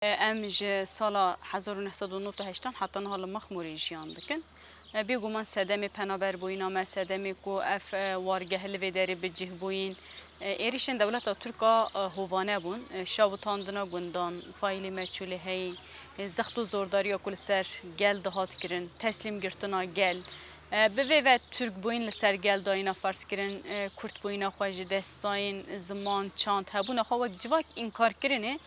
ام ji sala 1998 hatta niha li Mexmûrê jiyan dikin. Bêguman sedemê penaberbûyîna me sedemê ku ev wargeh li vê derê bi cihbûyîn êrişên dewleta Tirk a hovane bûn, şavitandina gundan, faîlê meçûlê hey, zext û zordariya ku li ser gel dihat kirin, teslîm girtina gel. Bi vê ve Türk bûyîn li ser gel dayîna fers kirin, Kurt bûyîna xwe ji destayên ziman, çand hebûna xwe wek civak înkarkirinê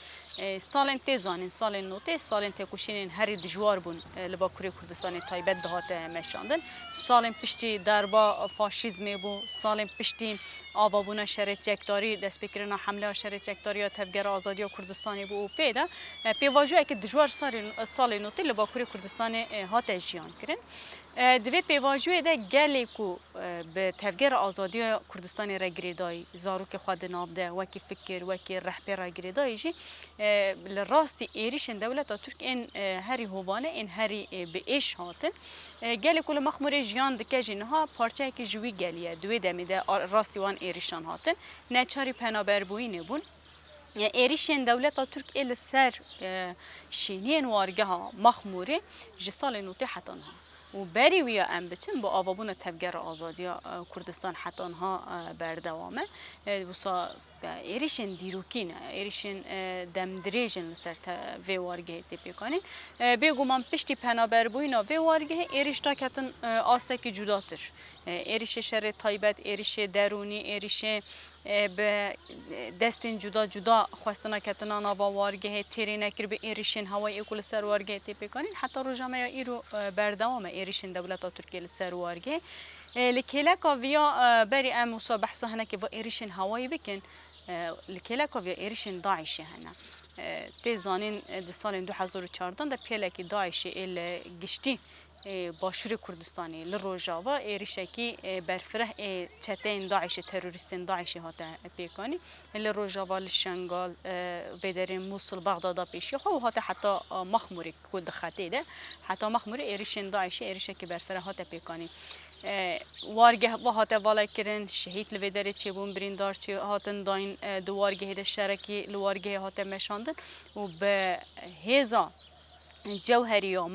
salên tê zanîn, salên notê, salên têkoşînên herî dijwar bûn li Bakurê Kurdistanê taybet dihate meşandin. Salên piştî derba faşîzmê bû, salên piştî avabûna şerê çekdarî, destpêkirina hemleya şerê çekdariya Tevgera Azadiya Kurdistanê bû û pê de pêvajiyekî dijwar salê notê li Bakurê Kurdistanê hate jiyan kirin. Divê pêvajiyê de gelê ku bi Tevgera Azadiya Kurdistanê re girêdayî, zarokê xwe di nav de, wekî fikir, wekî rehbêra girêdayî jî li rastî êrişên dewleta Tirk ên herî hovane, ên herî bi êş hatin. Gelê ku li Mexmûrê jiyan dike jî niha parçeyekî ji wî gelî ye. Divê demê de rastî wan êrişan hatin. Neçarî penaberbûyînê bûn. Êrişên dewleta Tirk ê li ser şîniyên wargeha Mexmûrê ji salê notê heta niha. û berî wî ya em biçin bi avabûna Tevgera Azadiya Kurdistan heta niha berdewam e. Wisa êrişên dîrokî ne, êrişên demdirêjin li ser vê wargehê tê pêkanîn. Bêguman piştî penaberbûyîna vê wargehê êriş daketin astekî cudatir. Êrişê şerê taybet, êrişê derûnî, êrişê bi destên cuda cuda xwestina ketina nava wargehê têrê nekir bi êrişên hewayê ku li ser wargehê tê pêkanîn. Heta roja me ya îro berdewam e êrişên dewleta Tirkiye li ser wargehê. Li kêleka viya berî em wisa behsa hinekî va êrişên hewayî bikin. Li kêleka viya êrişên Daişê hene. Tê zanîn di salên 2014 de pêlekî Daişê ê li giştî Başûrê Kurdistanê li Rojava êrişekî berfireh ê çeteyên Daişê, terorîstên Daişê hate pêkanîn. Li Rojava, li Şengal, vê derên Musul, Bexdada pêşiya xwe û hate heta Mexmûrê ku di xetê de. Heta Mexmûrê êrişên Daişê êrişekî berfireh hate pêkanîn. Wargeh ve hate valay kirin, şehîd li vê derê çêbûn, birîndar hatin dayîn di wargehê de şerekî li wargehê hate meşandin û bi hêza cewheriya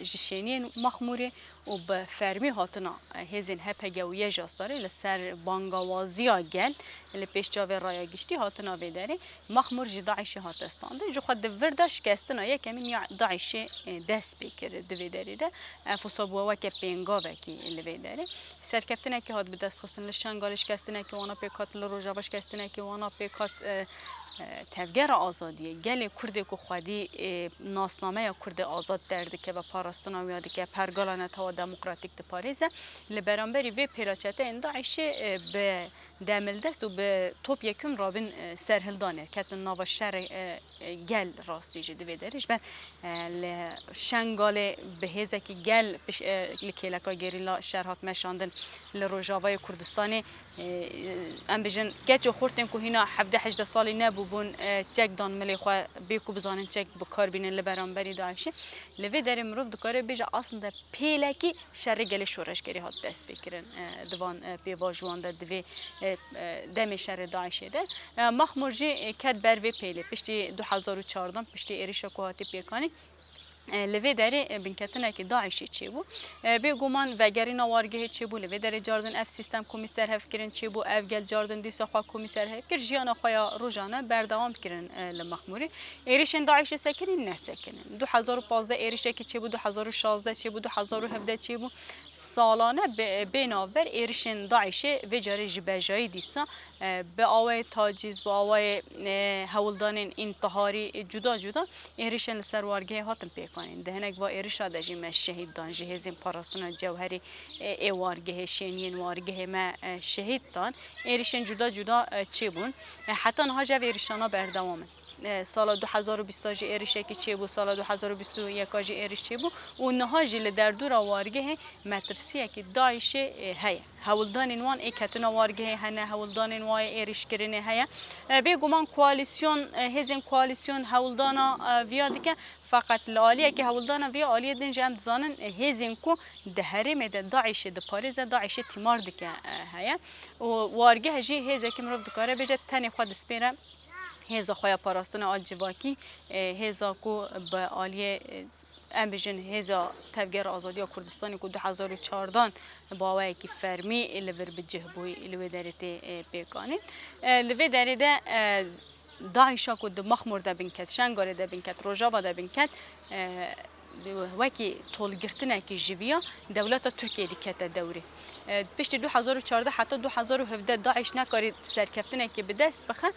ji şêniyên Mexmûrê û bi fermî hatina hêzên HPG û Yejastarê li ser bangawaziya gel li pêşçavê raya giştî hatina vê derê Mexmûr ji Daişê hate standin. Ji xwe di vir de şikestina yekemîn ya Daişê dest pê kir di vê derê de. Ev wisa bûye weke pêngavekî li vê derê. Serkeftinekî hat bi destxistin li Şengalê şikestinekî wana pêk hat, li Rojava şikestinekî wana pêk hat. Tevgera Azadiye gelê Kurdê ku xwedî nasnameya Kurdê azad derdike ve parastina wî dike pergala netawa demokratîk diparêze li beramberî vê pêraçeteyên Daişê bi demildest û bi top yekûn rabin serhildanê ketin nava şerê gel rastî jî divê derê ji ber li Şengalê bi hêzekî gel li kêleka gerîla şer hat meşandin li Rojavayê Kurdistanê em bijin keçê xurtên ku hîna 17-18 salî nebûbûn çek dan milê xwe bê ku bizanin çek bikarbînin li beramberî Daişê. Li vê derê mirov dikare bêje aslında pêlekî şerê gelê şoreşgerî hat dest pê kirin divan pêvajowan de divê demê şerê Daişê de. Mexmûr jî ket ber vê pêlê piştî 2014 piştî êrişa ku hatî pêkanîn. Li vê derê binketinekî Daişê çêbû. Bêguman vegerîna wargehê çêbû li vê derê cardin ev sîstem komî serhevkirin çêbû ev gel cardin dîsa xwe komî serhevkir jiyana xwe ya rojane berdewam kirin li Mexmûrê. Êrişên Daişê sekirîn nesekinin. 2015 êrişekî çêbû, 2016 çêbû, 2017 çêbû. Salane bê navber êrişên Daişê vê carê ji bejayî dîsa bi awayê tacîz, bi awayê hewildanên întiharî cuda cuda êrişên li ser wargehê hatin pêkanîn. Di hinek va êrişa de jî me şehîd dan ji hêzên parastina cewherî ê wargehê şêniyên wargehê me şehîd dan êrişên cuda cuda çêbûn. Heta niha ji ev êrişana berdewam in. Sala 2020 jî êrişekî çêbû, sala 2021 jî êriş çêbû û niha jî li derdora wargehê metirsiyekî Daişê heye. Hewildanên wan ê ketina wargehê hene, hewildanên wan ê êrişkirinê heye. Bêguman koalîsyon, hêzên koalîsyon hewildana viya dike fakat li aliyekî hewildana viya aliyê din jî em dizanin hêzên ku di herêmê de Daişê diparêze Daişê tîmar dike heye. Û wargeh jî hêzekî mirov dikare bêje tenê xwe dispêre هزا خواه پاراستن آجواکی هزا کو به آلیه ام بجن هزا تفجیر آزادی کردستانی کو 2014 باوی کی فرمی لور بجهبوی لور درته پیکانین لور درده داعشا کو د مخمور ده بنکت شنگار ده بنکت روجاوا ده بنکت وکی طولگرتنه کی جویا دولت ترکیه دیکت دوری پشت 2014 حتی 2017 داعش نکارید سرکفتنه که به دست بخه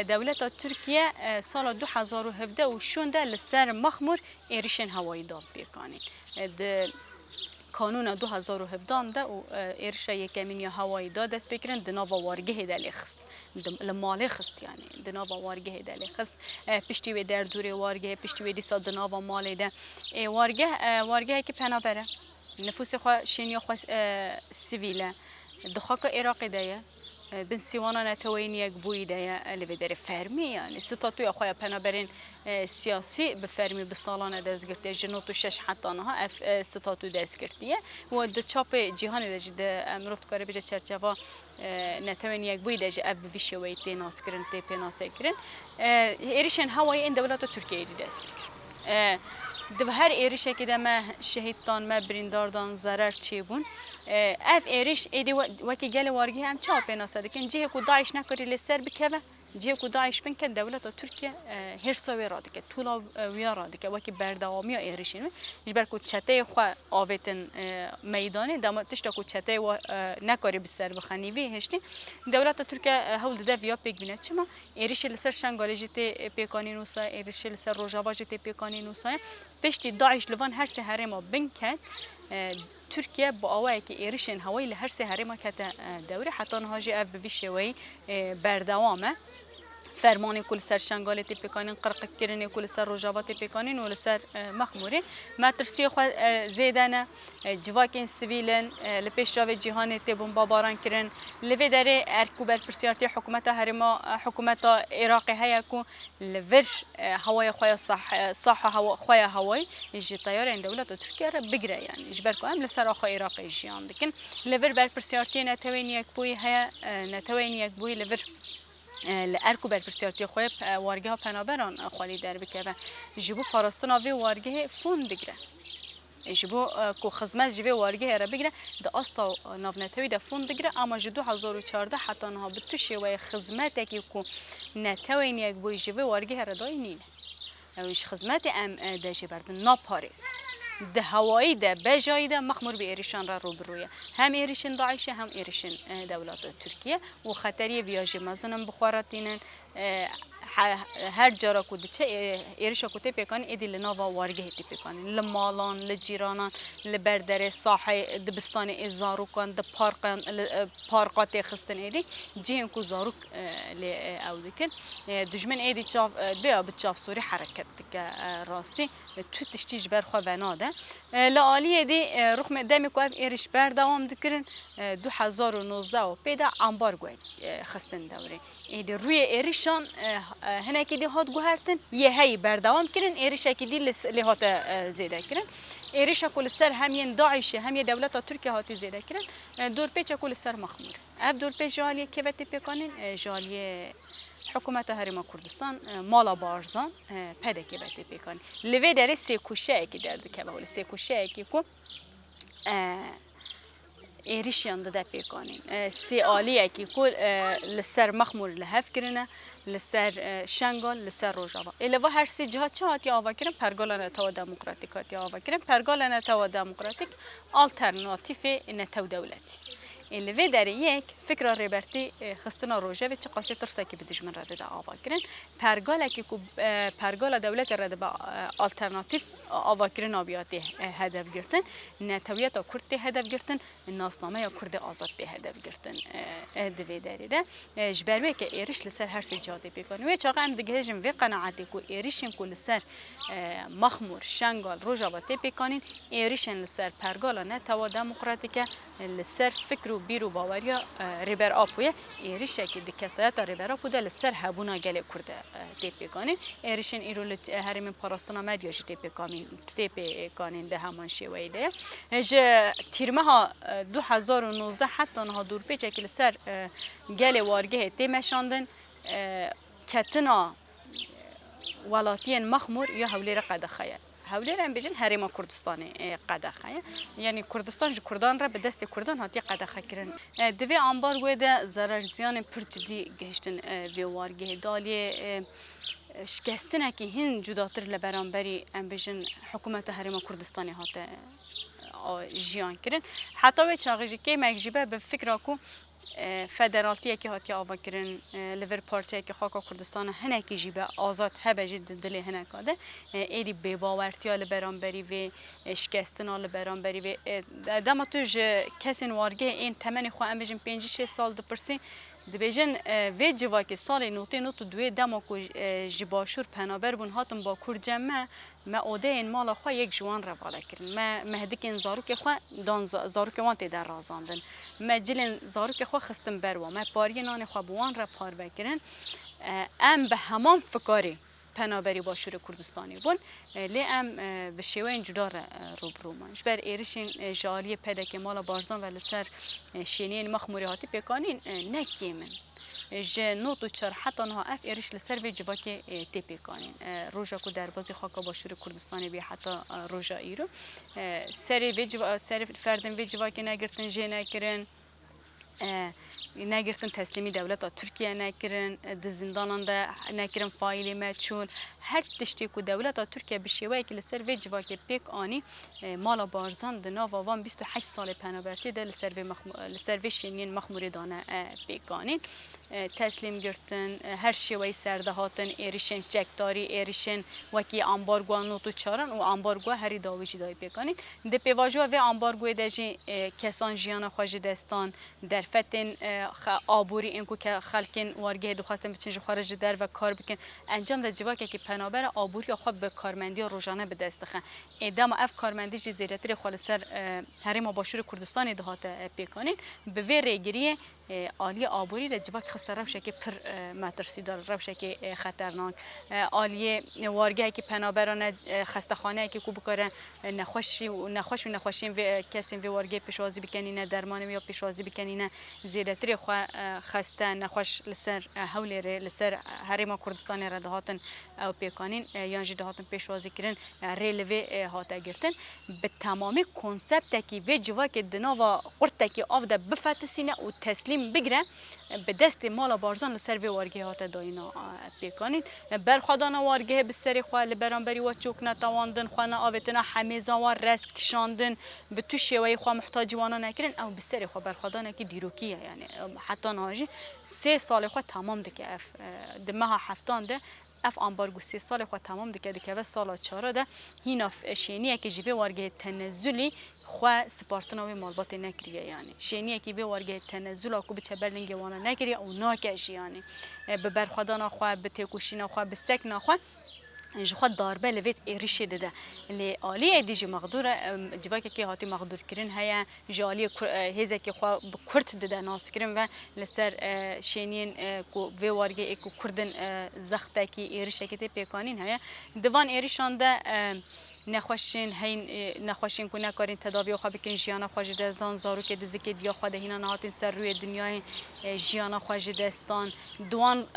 دولت ترکیه سال 2017 و شونده لسر مخمور ایریشن هوایی داد بیکانید قانون 2017 ده و ایرشا یکمین یا هوایی داد دست بکرن دنابا وارگه دلی خست لمالی خست یعنی دنابا وارگه دلی خست پشتی و در دوری وارگه پشتی و دیسا دنابا مالی ده وارگه که پناه بره نفوس خواه شینیا خواه سیویله دخاک عراقی ده بن سیوانا نتوین یک بوی ده لبه داره فرمی یعنی ستاتوی خواه پنابرین سیاسی به فرمی به سالانه دست گرفته جنوت و شش حتی آنها ستاتو دست گرفتیه و د چاپ جهانی ده جده امروفت کاره بجه چرچوا نتوین یک بوی ده جه اب ویشوی تی ناس کرن تی پی ناس کرن ایریشن هوایی این دولت ترکیه دی دست بکر دو هر ایریشه که دم شهیدان ما برینداردان ضرر چی بون اف ایریش ایدی وکی گل وارگی هم چا پیناسه دکن جه کو داعش نکاری لسر بکوه جه کو داعش بن که دولت ترکیه هر سوی را دکه طولا ویا را دکه وکی بردوامی ایریشین جبر کو چته خو آوتن میدانی دم تشتا کو چته و نکاری بسر بخنیوی هشتی دولت ترکیه هول ده ویا پیک بینه چما ایریش لسر شنگالی جته پیکانی نوسا ایریش لسر روجاوا جته پیکانی نوسا پشتی داعش لوان هر سه هرما بنکت ترکیه با آوایی که ایریشن هوایی لهر سه هرما کت دوره حتی نهاجی اف بویشوی بردوامه فرمانی کل سر شنگالی تی پیکانین قرق کرنی کل سر روجاوا تی پیکانین ول سر مخموری مترسی خو زیدنه جواکین سیویلن لپیش جاو جهانی تی بمب باران کرن لوی داره ارکوبر پرسیارتی حکومت هرما حکومت عراقی هیا کو لور هوای خو صح هوا خو هوای جی طیار این دولت ترکیه را بگیره یعنی جبر کو ام لسر خو عراقی جیان دکن لور بر پرسیارتی نتوین یک بوی هیا نتوین یک بوی لور لارکو بر پرسیارتی خوب وارگه ها پنابران خالی در بکره جبو پاراستن آوی وارگه فون بگیره جبو کو خدمت جبو وارگه را بگیره د استا ناونتوی د فون بگیره اما ج 2014 حتی نه به تو شوی خدمت کی کو نتوین یک بو جبو وارگه را داینین اوش خدمت ام د جبرد نا پاریس ده هوایی ده بجایی ده مخمور به ایریشان را روبرویه هم ایریشن داعش هم ایریشن دولت ترکیه و خطری ویاژه مزنم بخوراتینن هر جارا کود چه ایرشا کوته پیکان ایدی لناوا وارگه تی پیکان لمالان لجیرانان لبردر ساحه دبستان ازاروکان د پارقات خستن ایدی جیم کو زاروک ل او دکن دجمن ایدی چاف بیا بچاف سوری حرکت که راستی تو تشتیج بر خو بناده لالی دی رقم دمی کو ایرش بر دوام دکرن 2019 و پیدا امبارگو خستن دوره ایدی روی ایریشان هناك دي هات جوهرتن يهي بردوام كرن إيرش أكيد اللي هات زيادة كرن إيرش كل سر هم داعش هم دولة تركيا هات زيادة كرن دور بيتش كل سر مخمور أب دور بيتش جالية كيف تبيكانن جالية حكومة هرم كردستان مالا بارزان بده كيف تبيكان لوي داره سيكوشة أكيد درد كبه ولا سيكوشة أكيد كو ایریشیان ده پیکانیم سیالیه که کل لسر مخمور لحف کرنه لسر شنگال لسر روجاوا الوا هر سی جهات چهات یا آوا کرن پرگال نتوا دموکراتیکات یا آوا کرن پرگال نتوا دموکراتیک آلترناتیف نتوا دولتی الوی در یک فکر ریبرتی خستنا روجه و چه قاسی ترسه که بدیش من رده آوا کرن پرگال که پرگال دولت رده با آلترناتیف آوا کرن آبیاتی هدف گرتن نتویت کرد هدف گرتن ناسنامه یا کرد آزاد به هدف گرتن دوی دریده جبروی که ایرش لسر هر سی جاده بیکنه و چاقه هم دیگه هجم وی قناعتی که ایرشین که لسر مخمور شنگال روجاوا تی بیکنین ایرشین لسر پرگال نتوا دموکراتیکه لسر فکر و بیرو باوریا ریبر آپویه ایریشه که دکسایت ریبر آپو ده لسر هبونا گله کرده تیپی کانین ایریشن ایرو هرمین پاراستانا مدیاش تیپی کانین ده همان شیوهی ده اجا تیرمه ها 2019 حتی نها دور پیچه که لسر گله وارگه تیمشاندن کتنا ولاتین مخمور یا هولیر قدخه هولیر هم بجن هرم کردستان قدخه یعنی کردستان کردان را به دست کردان هاتی قدخه کردن دوی انبار گویده ضرر زیان پرچدی گشتن ویوارگه دالی شکستنه که هن جداتر لبرانبری ام بجن حکومت هرم کردستانی هاته جیان کردن حتی و چاقیجی که مگجیبه به فکر کو فدرالتی که هاتی آوا کردن لیور پارتی که خاک کردستان هنه که جیبه آزاد هبه جد دل هنه کاده ایری به باورتی آل برانبری و شکستن آل برانبری و دما توش کسی وارگه این تمنی خو ام بجن 5-6 سال دپرسی دبیجن وی جواکی سال نوتی نوت دوی دما کو جباشور پنابر بون هاتم با کور جمع ما اوده این مالا خو یک جوان را بالا کردن ما مهدک این زاروک خو دان زاروک وانتی در رازاندن ما جلن زاروک خو خستم بروا ما پاری نان خو بوان را پار بکردن ام به همان فکاری پنابری باشور کردستانی بون لی ام به شیوه جدا روبرو منش بر ایرشین جالی پیدا که مالا بارزان ولی سر شینین مخموری هاتی پیکانین نکیمن نوتو چر حتی نه اف ایرش لسر و جوا که تی پیکانین روزا کو در بازی خاکا باشور کردستانی بی حتی روزا ایرو سر فردن و جوا که نگرتن جه نکرن نگرتن تسلیمی دولت ترکیه نکردن دزندانان ده نکردن فایلی مچون هر تشتی کو دولت ترکیه بشیوه که لسر و جوا که پیک آنی مالا بارزان ده ناو وان 28 سال پنابرتی ده لسر و شنین مخموری دانه پیک آنی تسلیم گرتن هر شیوه سرده هاتن ایریشن چکداری ایریشن وکی امبارگو نوتو چارن و امبارگو هری داویجی دای پیکانی ده پیواجو و امبارگو دجی کسان جیان خوش دستان در فتن آبوری اینکو که خلکن وارگه دو خواستن بچنج خارج در و کار بکن انجام ده جواکه که پنابر آبوری خوب به کارمندی روزانه به دست خن ادام اف کارمندی زیرتری خالصر هریم باشور کردستان دهات پیکانی به ویرگیری عالی آبوری در جواک خسته روشه که پر مترسی دار روشه که خطرناک عالی وارگه که پنابران خسته خانه که کو بکاره نخوشی و کسی و وارگه پیشوازی بکنینه درمان یا پیشوازی بکنینه زیرتری خو خسته نخوش لسر حول لسر هریم کردستان را دهاتن او پیکانین یانجی دهاتن پیشوازی کردن ریلوی هاته گرتن به تمامی کنسپت کی و جواک دنا و قرت کی آف ده بفتسینه و تسلیم بگیره به دست مالا بارزان لسر و وارگه هات داینا پیکانین برخدانا وارگه به سری خو لبرانبری و چوک نتواندن خانه آوتنا همیزا و رست کشاندن به تو شیوه خو محتاج وانا نکردن او به سری خو برخدانا کی دیروکیه یعنی حتی ناجی 3 سال خو تمام دکه اف دمها هفتان ده اف امبارگو 3 سال خو تمام دکه و سال 4 ده هینا شینیه که جوی وارگه تنزلی خو سپارتناوی مالبات نکریه یعنی شینیه که به وارگه تنزل کو به چبرلنگ وانا نکریه او ناکش یعنی به برخدانا خو به تکوشینا خو به سکنا خو جو خود داربه لویت ایریشه ده لی عالی دیجی مقدور جواکی که هاتی مقدور کرن هیا جالی هزه که خو کرد ده ناس کرن و لسر شینین کو و وارگه اکو کردن زخته کی ایریشه که پیکانین هیا دوان ایریشان ده نخوشین هین نخوشین کو نکارین تداوی خو بکن جیانا خوش دستان زارو که دزکی دیا خو دهینا نهاتین سر روی دنیای جیانا خوش دستان دوان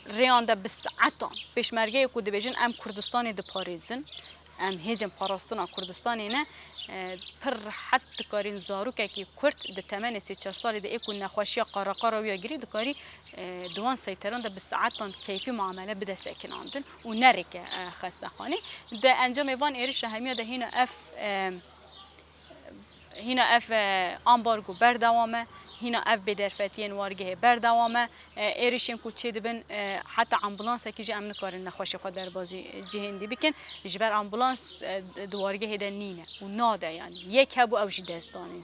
ریان ده بساعتان پیشمرگه کو دبیجن ام کردستان د پاریزن ام هیزم پاراستان کردستان نه پر حد کارین زارو که کرد د 8 3 سال د اکو نخوشی قراقرا و یگری د کاری دوان سیطران ده بساعتان کیفی معامله بده سکناندن و نرک خسته خانه ده انجام وان ایرش همیه ده هینا اف امبارگو بردوامه هنا اف بدرفتین وارگه بردوامه ایریشیم کو چه دبن حتی امبولانس کی جمع نکارن نخوش خود در بازی جهندی بکن جبر امبولانس دوارگه هده نینه و ناده یعنی یک هبو اوجی دستانی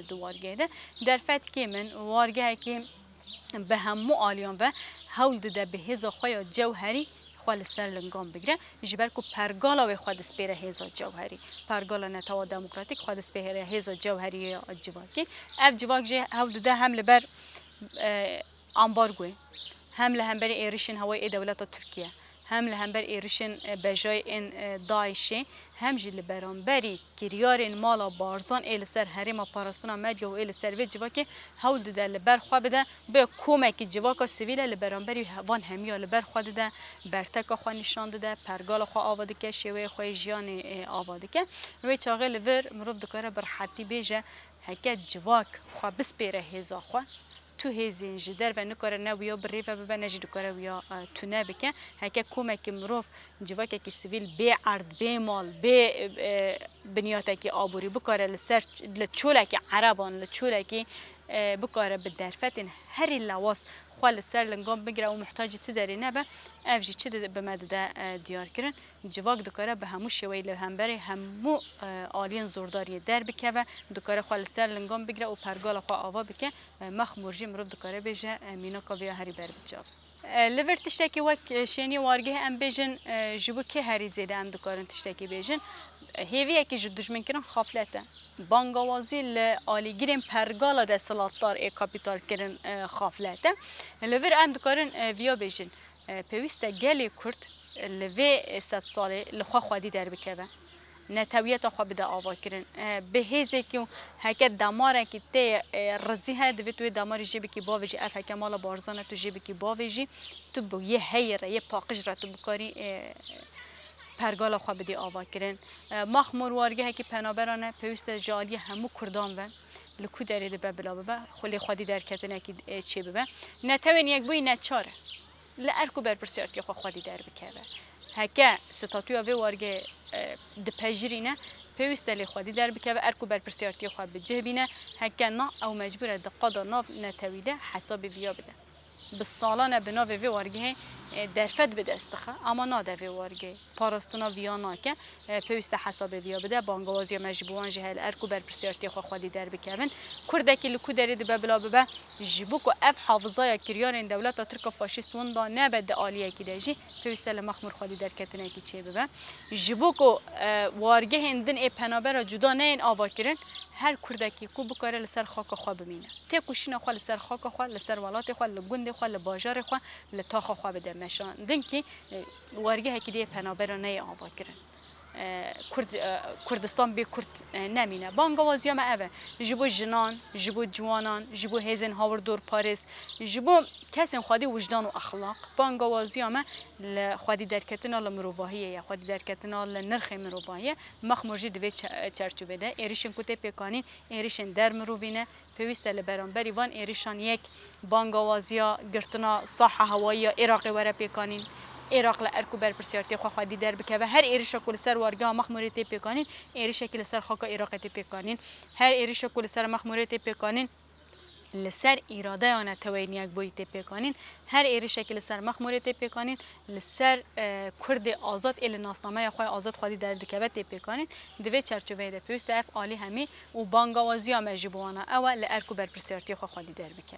دوارگه ده در فت که من وارگه که به همو آلیان و هول ده به هزا خویا جوهری خال سر لنگام بگیره جبر کو پرگالا و خود سپیره هزا جوهری پرگالا نتوا دموکراتیک خود سپیره هزا جوهری جواکی اف جواک هول ده حمله بر امبارگوی حمله هم بر ایریشن هوای دولت ترکیه هم لهمبر ایرشن بجای این داعشه هم جل برانبری کریارن مالا بارزان ایل سر هرم پاراستونا مدیا و ایل سر و جواکه هول ده لبر خوا بده به کمک جواکا سیویل لبرانبری وان همیا لبر خوا ده برتکا خوا نشان ده پرگال خوا آواده که شوی خوا جیان آواده که و چاغه لور مروف دکاره برحتی بیجه هکه جواک خوا بسپیره هزا خوا تو هزین جدر و نکاره نویا بری و به نجی دکاره ویا تو نبکه هکه کمک مروف جواکه که سیویل به عرض به مال به بنیاته که آبوری بکاره لسر لچوله که عربان لچوله که بکاره به درفتن هری لواس خال سر لنگام بگیره و محتاجی تو داری نبه افجی چه به مدده دیار کردن جواک دکاره به همو شوی لهمبری همو آلین زورداری در بکه و دکاره خال سر لنگام بگیره و پرگال خوا آوا بکه مخمورجی مرد دکاره بیجه مینا کاویا هری بر بجاب لور تشتکی وک شینی وارگه ام بیجن جبو که هری زیده ام دکارن تشتکی بیجن هیویه که جد دشمن کردن خافلته بانگوازی لآلیگیرین پرگالا ده سلطدار کاپیتال کردن خافلته لور ام دکارن ویا بیجن پیوسته گلی کرد لوی 100 ساله لخوا خودی در بکوه نتویت خو بده آوا کردن به هیزی که هک دماره که تی رزی هد و توی دمار جیبی که باوجی اف هک مال بارزانه تو جیبی که باوجی تو بو یه هیره یه پاقش را تو بکاری پرگال خو بده آوا کردن مخمور وارگه که پنابرانه پیوسته جالی همو کردان و لکو درید به بلا به خلی خودی در کتنه که چی به نتوین یک بوی نچاره لارکو بر پرسیارتی خو خودی در بکوه هکه ستاتوی وی وارگه دپجرینه پیوست لی خودی در بکوه ارکو بر پرسیارتی خو بجه بینه هکه نا او مجبوره دقادا ناف نتویده حساب ویا بده بالسالانه بنا وی وارگه درفت بده استخه اما نا در وی وارگه پاراستونا ویانا که پیوست حساب ویا بده بانگوازی مجبوران جهل ارکو بر پرسیارتی خو خودی در بکوه کردکی لکو درید به بلا به جبوکو اف حافظای کریان دولت ترک فاشیست وندا نبد عالیه کی دیجی پیوست مخمور خالی در کتنه کی چه به جبوکو وارگه هندن ای پنابر جدا نه این آوا کرن هر کردکی کو بکاره لسر خاک خو بمینه ته کوشینه خو لسر خاک خو لسر ولات خو لگوند خو لباجار خو لتاخ خو بده مشان دنکی وارگه کی دی پنابر نه آوا کرن کردستان به کرد نمینه بانگوازی ما اوه جبو جنان جبو جوانان جبو هزن هاوردور پاریس جبو کسی خودی وجدان و اخلاق بانگوازی ما خودی درکتنا لمروباهیه خودی درکتنا لنرخ مروباهیه مخمرجی دوی چرچوبه ده ایریشن کته پیکانی ایریشن در مروبینه پیوسته لبرانبری وان ایریشان یک بانگوازیا گرتنا صحه هوایی عراق وره پیکانین عراق لارکو بر پرسیارتی خو خودی در بکه و هر ایریش کل سر وارگاه مخموریت پیکانین ایریش کل سر خاک عراقتی پیکانین هر ایریش کل سر مخموریت پیکانین لسر اراده آن توین یک بویت پیکانین هر ایریش کل سر مخموریت پیکانین لسر کرد آزاد ال ناسنامه خو آزاد خودی در دکبت پیکانین دوی چرچوبه ده پیوست اف عالی همی و بانگوازی مجبوانه اول لارکو بر پرسیارتی خو خودی در بکه